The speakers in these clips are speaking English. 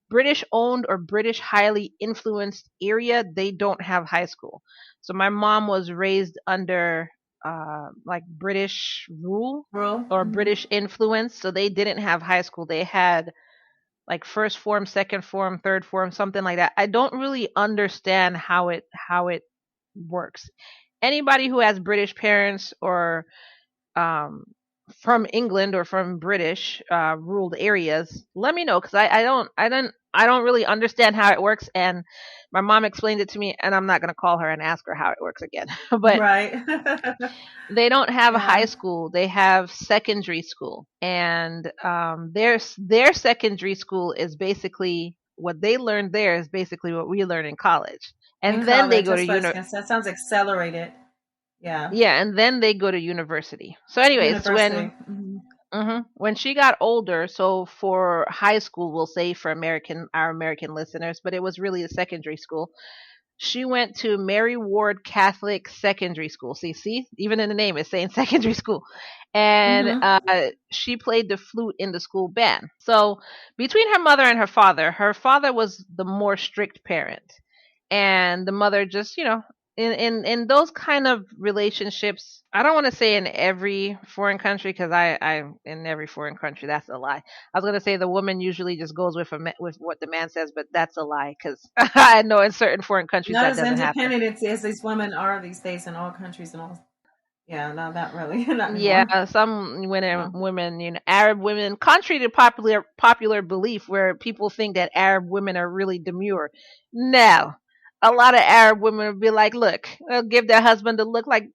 British owned or British highly influenced area, they don't have high school. So my mom was raised under like British rule Rural. or Hmm. British influence, so they didn't have high school. They had like first form, second form, third form, something like that. I don't really understand how it works. Anybody who has British parents or um, from England or from British ruled areas, let me know because I don't really understand how it works. And my mom explained it to me, and I'm not gonna call her and ask her how it works again. But Right. they don't have a high Yeah. school; they have secondary school, and their secondary school is basically what they learned there is basically what we learn in college, In and then they college, go to that's what I was gonna say. That sounds accelerated. Yeah. yeah, and then they go to university. So, anyways, University. Hmm. when she got older, so for high school, we'll say for our American listeners, but it was really a secondary school. She went to Mary Ward Catholic Secondary School. See, even in the name it's saying secondary school, and Hmm. she played the flute in the school band. So between her father was the more strict parent, and the mother just in those kind of relationships. I don't want to say in every foreign country because I in every foreign country, that's a lie. I was going to say the woman usually just goes with with what the man says, but that's a lie because I know in certain foreign countries Not that as doesn't happen. independent as these women are these days in all countries and all. Yeah, no, not really, not anymore. Yeah, some No. women, Arab women, contrary to popular belief, where people think that Arab women are really demure. No, a lot of Arab women would be like, "Look," they'll give their husband a look like,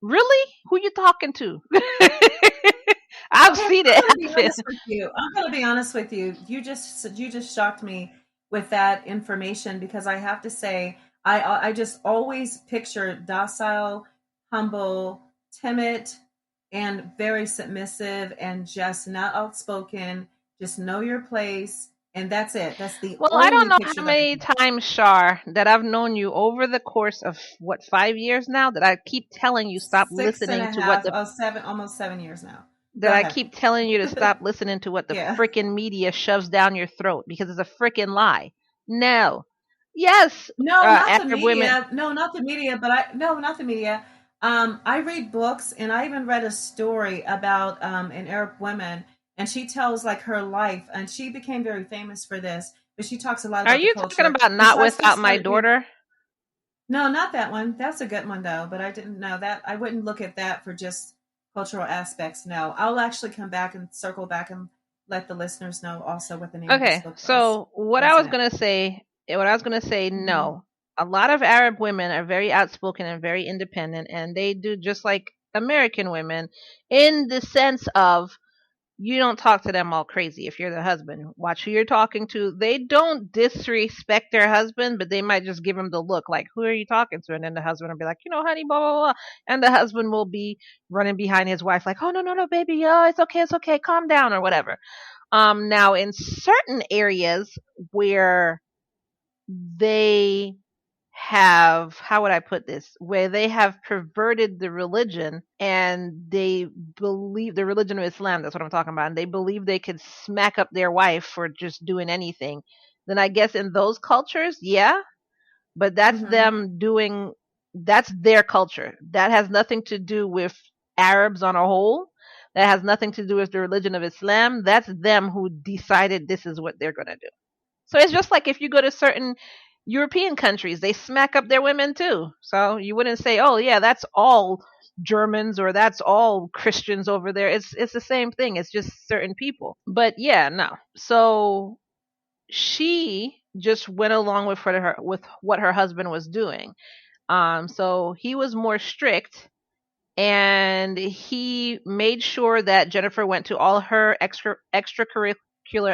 "Really? Who you talking to?" I've Okay, seen I'm it gonna be happen. honest with you. I'm gonna be honest with you. You just shocked me with that information because I have to say I just always picture docile, humble, timid, and very submissive and just not outspoken. Just know your place, and that's it. That's the Well, I don't only know picture how that I many get. times, Shar, that I've known you over the course of what 5 years now that I keep telling you stop Six and listening a to what half, the oh, seven, almost 7 years now. Go that I ahead. keep telling you to stop listening to what the Yeah. freaking media shoves down your throat because it's a freaking lie. No. Yes, No, not the Arab women. media. No, not the media, but I no, not the media. I read books and I even read a story about an Arab woman and she tells like her life and she became very famous for this, but she talks a lot Are about the you talking culture. about And not so I without just my started reading. daughter? No, not that one. That's a good one though, but I didn't know that. I wouldn't look at that for just cultural aspects. No, I'll actually come back and circle back and let the listeners know also what the name of this Okay, book was. so what I was Wasn't it? gonna say, Hmm. no. A lot of Arab women are very outspoken and very independent, and they do just like American women, in the sense of you don't talk to them all crazy if you're the husband. Watch who you're talking to. They don't disrespect their husband, but they might just give him the look like, who are you talking to? And then the husband will be like, honey, blah, blah, blah. And the husband will be running behind his wife like, oh, no, no, no, baby. Oh, it's okay. Calm down or whatever. Now, in certain areas where they have, how would I put this, where they have perverted the religion and they believe the religion of Islam, that's what I'm talking about, and they believe they could smack up their wife for just doing anything, then I guess in those cultures, yeah, but Hmm. that's their culture. That has nothing to do with Arabs on a whole. That has nothing to do with the religion of Islam. That's them who decided this is what they're going to do. So it's just like if you go to certain European countries, they smack up their women too. So you wouldn't say, "Oh yeah, that's all Germans or that's all Christians over there." It's the same thing. It's just certain people. But yeah, no. So she just went along with with what her husband was doing. So he was more strict and he made sure that Jennifer went to all her extracurricular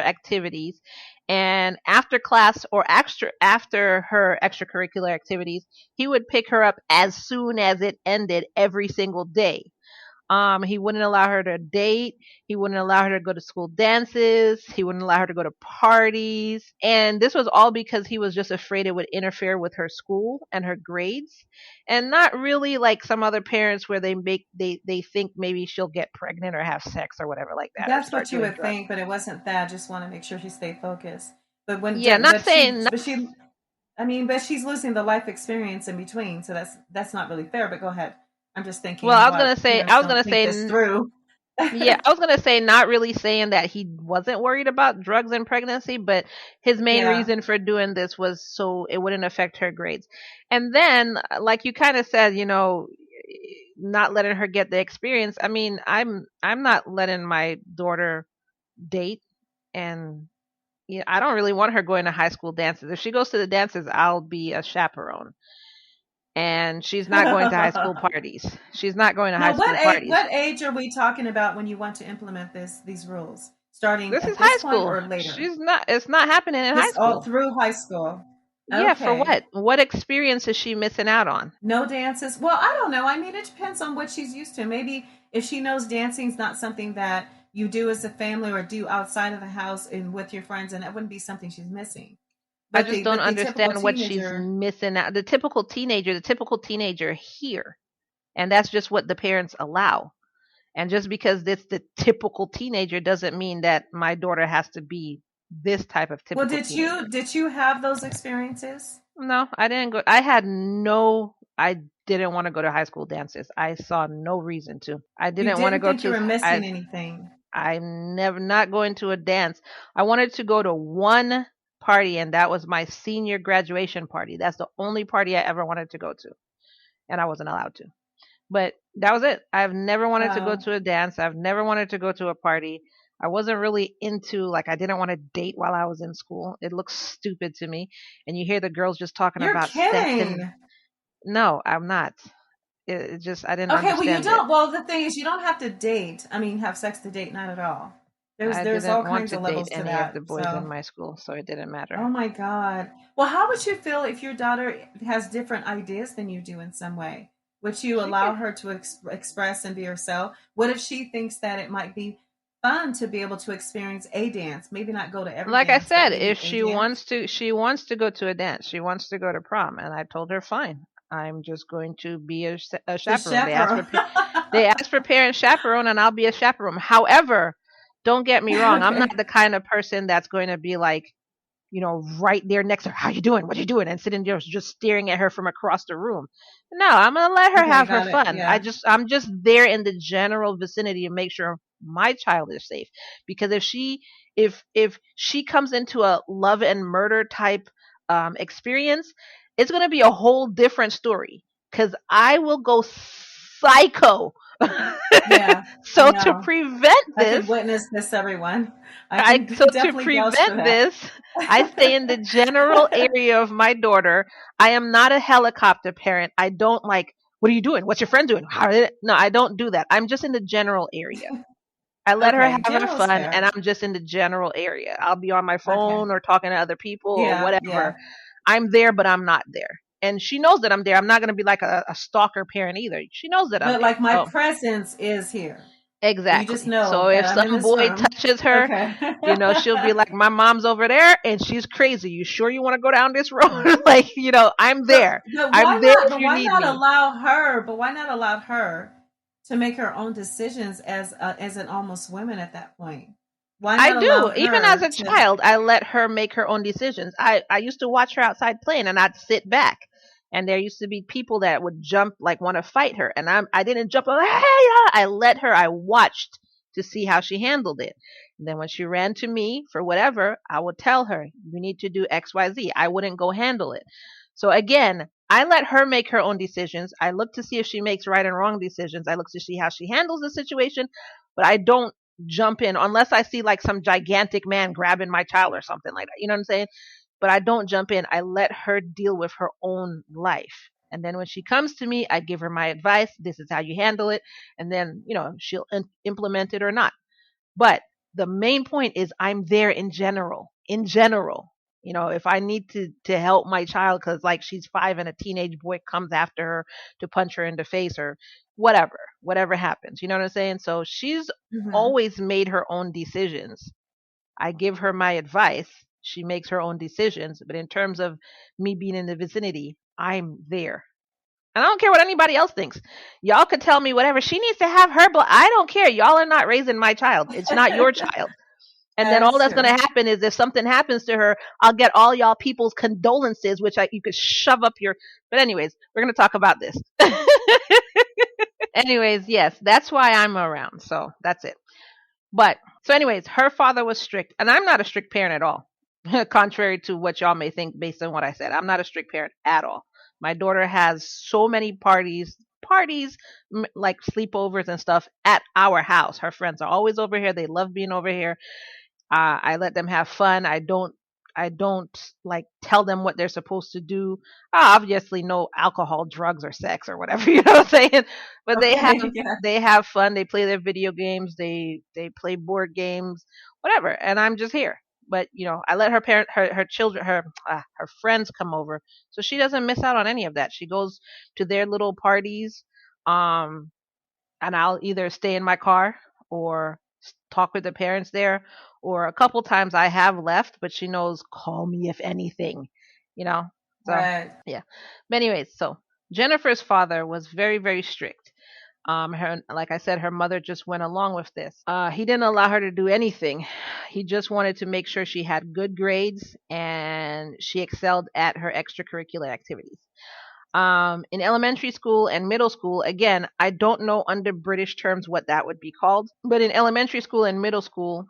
activities. And after class or after her extracurricular activities, he would pick her up as soon as it ended every single day. He wouldn't allow her to date. He wouldn't allow her to go to school dances. He wouldn't allow her to go to parties. And this was all because he was just afraid it would interfere with her school and her grades. And not really like some other parents where they think maybe she'll get pregnant or have sex or whatever like that or That's start what you doing would drugs. think, but it wasn't that. Just want to make sure she stayed focused. But when Yeah, not but she saying but she I mean, but she's losing the life experience in between, so that's not really fair. But go ahead. I'm just well, thinking what I parents was don't gonna think say this through. yeah, I was gonna say not really saying that he wasn't worried about drugs and pregnancy, but his main Yeah. reason for doing this was so it wouldn't affect her grades. And then, like you kind of said, not letting her get the experience. I mean, I'm not letting my daughter date, and I don't really want her going to high school dances. If she goes to the dances, I'll be a chaperone. And she's not going to high school Now, parties. She's not going to high school parties. what age are we talking about when you want to implement these rules? Starting This is at this high point school. or later? She's not. It's not happening in high This all school. through high school. Yeah, for Okay. what? What experience is she missing out on? No dances. Well, I don't know. I mean, it depends on what she's used to. Maybe if she knows dancing is not something that you do as a family or do outside of the house and with your friends, and that wouldn't be something she's missing. I just don't But the typical understand what she's teenager, missing out. The typical teenager here, and that's just what the parents allow. And just because it's the typical teenager doesn't mean that my daughter has to be this type of well, typical teenager. did you have those experiences? No, I didn't go. I didn't want to go to high school dances. I saw no reason to. I You didn't want to didn't go think you to. were I missing anything. I'm never not going to a dance. I wanted to go to one party, and that was my senior graduation party. That's the only party I ever wanted to go to, and I wasn't allowed to. But that was it. I've never wanted to go Wow. to a dance. I've never wanted to go to a party. I wasn't really into, like, I didn't want to date while I was in school. It looks stupid to me. And you hear the girls just talking You're about sex, and kidding. no, I'm not. It just, I didn't Okay, well you understand it. don't well the thing is you don't have to date. I mean have sex to date, not at all. I There's all didn't want kinds to of date levels to any of that. the boys in So my school, so it didn't matter. oh my God. Well, how would you feel if your daughter has different ideas than you do in some way? Would you She allow can, her to express and be herself? What if she thinks that it might be fun to be able to experience a dance? Maybe not go to every like I dance, but said, maybe if a dance? she wants to go to a dance. She wants to go to prom, and I told her, fine. I'm just going to be a The chaperone. chaperone. They asked for parent chaperone, and I'll be a chaperone. However, don't get me wrong. I'm not Okay. the kind of person that's going to be like, right there next to her. How you doing? What you doing? And sitting there just staring at her from across the room. No, I'm gonna let her Okay, have her got it. fun. Yeah. I'm just there in the general vicinity to make sure my child is safe. Because if she comes into a love and murder type experience, it's gonna be a whole different story. Because I will go psycho. Yeah, I So to know. prevent I this, can witness this, everyone. I I can so to definitely vouch for prevent that. this, I stay in the general area of my daughter. I am not a helicopter parent. I don't like, what are you doing? What's your friend doing? No, I don't do that. I'm just in the general area. I let her have Okay, her general is fun, and fair. I'm just in the general area. I'll be on my Okay. phone or talking to other people or Yeah, whatever. yeah. I'm there, but I'm not there. And she knows that I'm there. I'm not going to be like a stalker parent either. She knows that I'm But there. like my So presence is here. You just exactly. know So if that I'm in some this boy room. touches her, Okay. she'll be like, "My mom's over there, and she's crazy. You sure you want to go down this road?" Like, I'm there. I'm there if you Why need not me. allow her? But why not allow her to make her own decisions as an almost woman at that point? Why I not allow do. Even as her a to? child, I let her make her own decisions. I used to watch her outside playing, and I'd sit back. And there used to be people that would jump, like, want to fight her, and I didn't jump. I'm like, hey, I let her. I watched to see how she handled it. And then when she ran to me for whatever, I would tell her, "You need to do X, Y, Z." I wouldn't go handle it. So again, I let her make her own decisions. I look to see if she makes right and wrong decisions. I look to see how she handles the situation, but I don't jump in unless I see like some gigantic man grabbing my child or something like that. You know what I'm saying? But I don't jump in. I let her deal with her own life. And then when she comes to me, I give her my advice. This is how you handle it. And then, she'll implement it or not. But the main point is I'm there in general. In general. If I need to help my child because like she's 5 and a teenage boy comes after her to punch her in the face or whatever happens. You know what I'm saying? So she's Mhm. always made her own decisions. I give her my advice. She makes her own decisions. But in terms of me being in the vicinity, I'm there. And I don't care what anybody else thinks. Y'all could tell me whatever. She needs to have her, but I don't care. Y'all are not raising my child. It's not your child. And then all That's that's going to true. happen is if something happens to her, I'll get all y'all people's condolences, which you could shove up your. But anyways, we're going to talk about this. Anyways, yes, that's why I'm around. So that's it. But so, anyways, her father was strict, and I'm not a strict parent at all. Contrary to what y'all may think based on what I said, I'm not a strict parent at all. My daughter has so many parties like sleepovers and stuff at our house. Her friends are always over here. They love being over here. I let them have fun. I don't like tell them what they're supposed to do. Obviously, no alcohol, drugs, or sex or whatever. You know what I'm saying? But they have Okay. Yeah. they have fun. They play their video games. They play board games, whatever. And I'm just here. But I let her children, her friends come over, so she doesn't miss out on any of that. She goes to their little parties. Um, and I'll either stay in my car or talk with the parents there. Or a couple times I have left, but she knows, call me if anything, you know? So, Right. yeah. But, anyways, so Jennifer's father was very, very strict. Like I said, her mother just went along with this. He didn't allow her to do anything. He just wanted to make sure she had good grades and she excelled at her extracurricular activities. In elementary school and middle school, again, I don't know under British terms what that would be called, but in elementary school and middle school,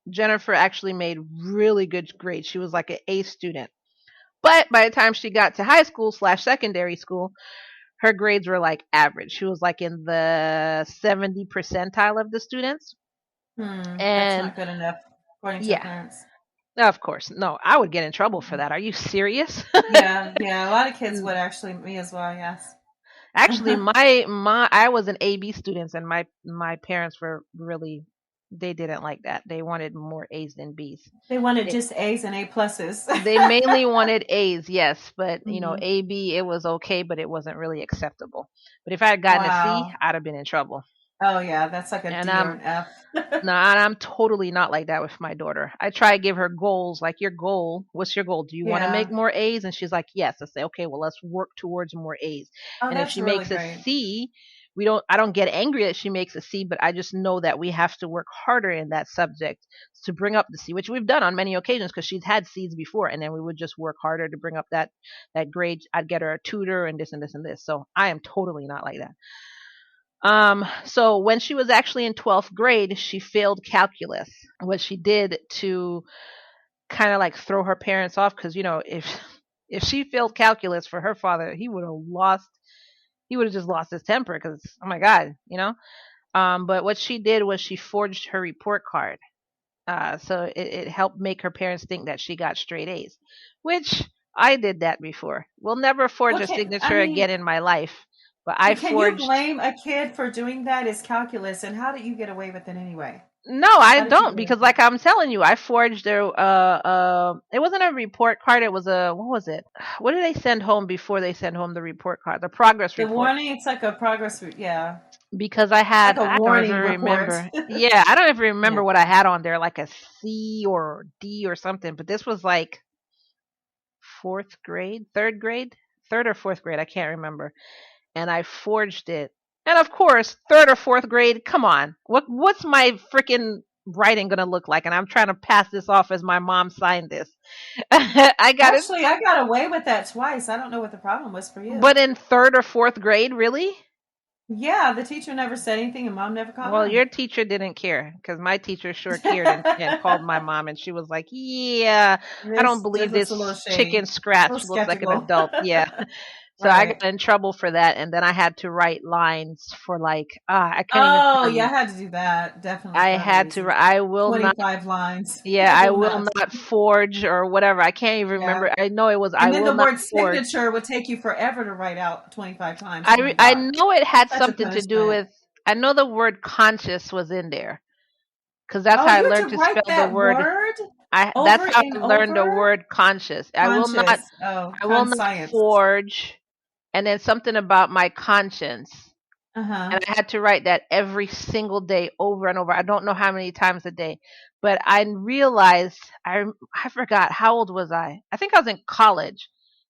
Jennifer actually made really good grades. She was like an A student. But by the time she got to high school slash secondary school, her grades were like average. She was like in the 70 percentile of the students. That's And not good enough, according to her yeah, parents. of course, no, I would get in trouble for that. Are you serious? Yeah, yeah. A lot of kids would actually, me as well. Yes. Actually, my I was an AB student, and my parents were really, they didn't like that. They wanted more A's than B's. They wanted They just A's and A pluses. they mainly wanted A's, yes, but Hmm. AB it was okay, but it wasn't really acceptable. But if I had gotten a C, Wow. I'd have been in trouble. Oh yeah, that's like a And D or an F. no, and I'm totally not like that with my daughter. I try to give her goals, like your goal. What's your goal? Do you want to make Yeah. more A's? And she's like, yes. I say, okay, well, let's work towards more A's. Oh, And if that's she really makes a great. C, I don't get angry that she makes a C, but I just know that we have to work harder in that subject to bring up the C, which we've done on many occasions because she's had C's before, and then we would just work harder to bring up that grade. I'd get her a tutor and this and this and this. So I am totally not like that. So when she was actually in 12th grade, she failed calculus. What she did to kind of like throw her parents off, because if she failed calculus, for her father, he would have just lost his temper, because oh my god. But what she did was she forged her report card. So it helped make her parents think that she got straight A's, which I did that before. Will never forge a Okay, I signature again mean, in my life, but I can you forged. blame a kid for doing that? Is calculus, and how did you get away with it anyway? No, I How did you don't, get away because with like I'm telling you, I forged it wasn't a report card, it was a, what was it? What did they send home before they send home the report card? The progress the report. warning? It's like a progress. Yeah, Because I it's like had a I don't even warning report. remember. Yeah, I don't even remember Yeah. what I had on there, like a C or D or something, but this was like fourth grade, third grade, third or fourth grade, I can't remember. And I forged it. And of course, third or fourth grade, come on. What's my freaking writing gonna look like? And I'm trying to pass this off as my mom signed this. I got it. Actually, I got away with that twice. I don't know what the problem was for you. But in third or fourth grade, really? Yeah, the teacher never said anything, and mom never caught Well, on. your teacher didn't care, because my teacher sure cared, and called my mom, and she was like, "Yeah, I don't This believe looks a little this chicken shady, a scratch little looks like an skeptical. adult." Yeah. So I Right. got in trouble for that, and then I had to write lines for like, I can't even Oh, tell yeah, I you. had to do that definitely I for that had to. reason. I will not. 25 lines. Yeah, I I will will not. not forge or whatever. I can't even Yeah. remember. I know it was. I And then will the not word forge. signature would take you forever to write out 25 times. Oh my I God. know it had Such a something to do punishment. with. I know the word conscious was in there, because that's Oh, how I you had learned to to write spell the that word. word That's over how and I learned the over? word conscious. Conscious. Oh, I will not conscience. forge, and then something about my conscience. Uh-huh. And I had to write that every single day over and over. I don't know how many times a day, but I realized I forgot, how old was I? I think I was in college,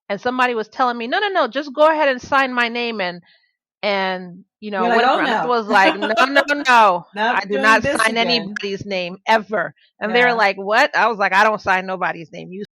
and somebody was telling me, "No, no, no, just go ahead and sign my name." And, You're like, went oh around. I no, was like, no, no, no. I not do doing not this sign again. anybody's name ever. And they were Yeah. like, what? I was like, I don't sign nobody's name. You